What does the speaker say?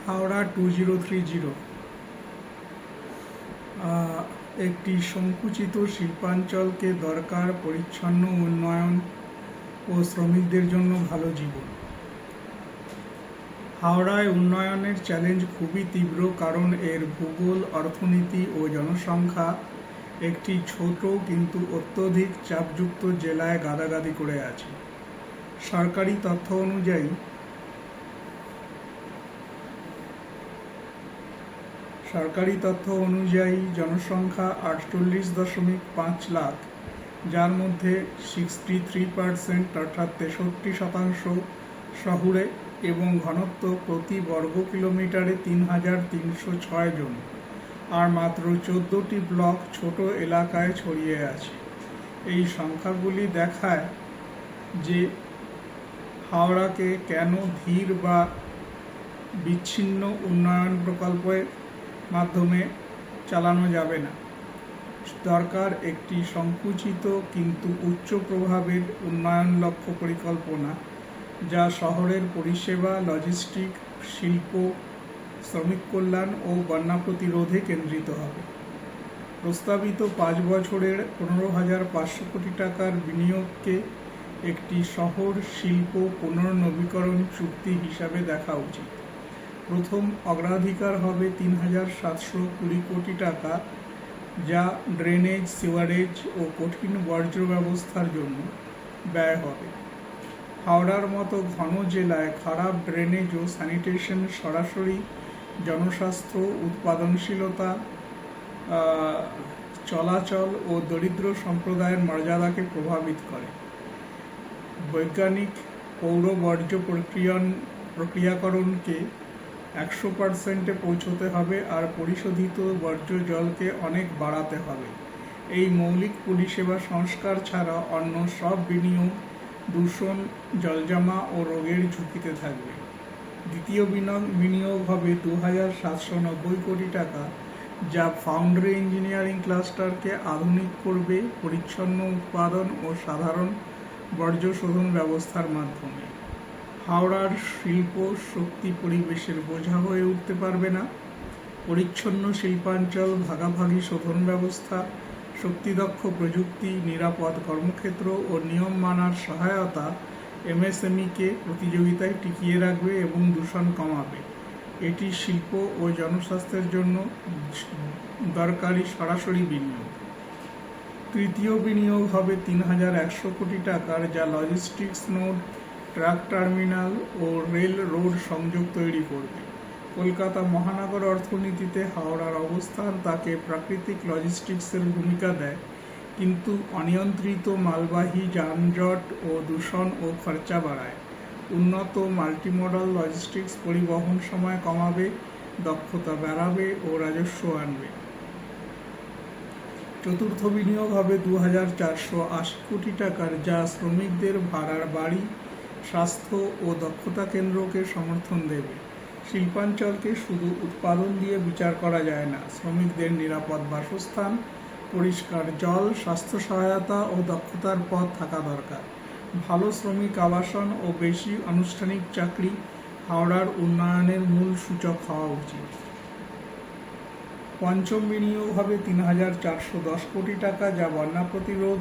হাওড়া 2030 একটি সংকুচিত শিল্পাঞ্চলকে দরকার পরিচ্ছন্ন উন্নয়ন ও শ্রমিকদের জন্য ভালো জীবন। হাওড়ায় উন্নয়নের চ্যালেঞ্জ খুবই তীব্র, কারণ এর ভূগোল, অর্থনীতি ও জনসংখ্যা একটি ছোট কিন্তু অত্যধিক চাপযুক্ত জেলায় গাদাগাদি করে আছে। সরকারি তথ্য অনুযায়ী জনসংখ্যা 48.5 লাখ, যার মধ্যে 63% অর্থাৎ 63% শহুরে এবং ঘনত্ব প্রতি বর্গ কিলোমিটারে 3,306 জন, আর মাত্র 14টি ব্লক ছোট এলাকায় ছড়িয়ে আছে। এই সংখ্যাগুলি দেখায় যে হাওড়াকে কেন ধীর বা বিচ্ছিন্ন উন্নয়ন প্রকল্পের মাধ্যমে চালানো যাবে না। দরকার একটি সংকুচিত কিন্তু উচ্চ প্রভাবের উন্নয়ন লক্ষ্য পরিকল্পনা, যা শহরের পরিষেবা, লজিস্টিক, শিল্প, শ্রমিক কল্যাণ ও বন্যা প্রতিরোধে কেন্দ্রিত হবে। প্রস্তাবিত 5 বছরের 15,500 কোটি টাকার বিনিয়োগকে একটি শহর শিল্প পুনর্নবীকরণ চুক্তি হিসাবে দেখা উচিত। প্রথম অগ্রাধিকার হবে 3,720 কোটি টাকা, যা ড্রেনেজ, সিওয়ারেজ ও কঠিন বর্জ্য ব্যবস্থার জন্য ব্যয় হবে। হাওড়ার মতো ঘন জেলায় খারাপ ড্রেনেজ ও স্যানিটেশন সরাসরি জনস্বাস্থ্য, উৎপাদনশীলতা, চলাচল ও দরিদ্র সম্প্রদায়ের মর্যাদাকে প্রভাবিত করে। বৈজ্ঞানিক পৌর বর্জ্য প্রক্রিয়াকরণকে 100% পৌঁছতে হবে, আর পরিশোধিত বর্জ্য জলকে অনেক বাড়াতে হবে। এই মৌলিক পরিষেবা সংস্কার ছাড়া অন্য সব বিনিয়োগ দূষণ, জলজমা ও রোগের ঝুঁকিতে থাকবে। দ্বিতীয় বিনিয়োগ হবে 2,790 কোটি টাকা, যা ফাউন্ডারি ইঞ্জিনিয়ারিং ক্লাস্টারকে আধুনিক করবে পরিচ্ছন্ন উৎপাদন ও সাধারণ বর্জ্য শোধন ব্যবস্থার মাধ্যমে। হাওড়ার শিল্প শক্তি পরিবেশের বোঝা হয়ে উঠতে পারবে না। পরিচ্ছন্ন শিল্পাঞ্চল, ভাগাভাগি শোধন ব্যবস্থা, শক্তিদক্ষ প্রযুক্তি, নিরাপদ কর্মক্ষেত্র ও নিয়ম মানার সহায়তা এমএসএমইকে প্রতিযোগিতায় টিকিয়ে রাখবে এবং দূষণ কমাবে। এটি শিল্প ও জনস্বাস্থ্যের জন্য দরকারি সরাসরি বিনিয়োগ। তৃতীয় বিনিয়োগ হবে 3,100 কোটি টাকার, যা লজিস্টিক্স নোড, ট্রাক টার্মিনাল ও রেল রোড সংযোগ তৈরি করবে। কলকাতা মহানগর অর্থনীতিতে হাওড়ার অবস্থান তাকে প্রাকৃতিক লজিস্টিক্সের ভূমিকা দেয়, কিন্তু অনিয়ন্ত্রিত মালবাহী যানজট ও দূষণ ও খরচা বাড়ায়। উন্নত মাল্টিমোডাল লজিস্টিক্স পরিবহন সময় কমাবে, দক্ষতা বাড়াবে ও রাজস্ব আনবে। চতুর্থ বিনিয়োগ হবে 2,480 কোটি টাকার, যা শ্রমিকদের ভাড়ার বাড়ি, স্বাস্থ্য ও দক্ষতা কেন্দ্রকে সমর্থন দেবে। শিল্পাঞ্চলকে শুধু উৎপাদন দিয়ে বিচার করা যায় না, শ্রমিকদের নিরাপদ বাসস্থান, পরিষ্কার জল, স্বাস্থ্য সহায়তা ও দক্ষতার পথ থাকা দরকার। ভালো শ্রমিক আবাসন ও বেশি আনুষ্ঠানিক চাকরি হাওড়ার উন্নয়নের মূল সূচক হওয়া উচিত। পঞ্চম বিনিয়োগ হবে 3,410 কোটি টাকা, যা বন্যা প্রতিরোধ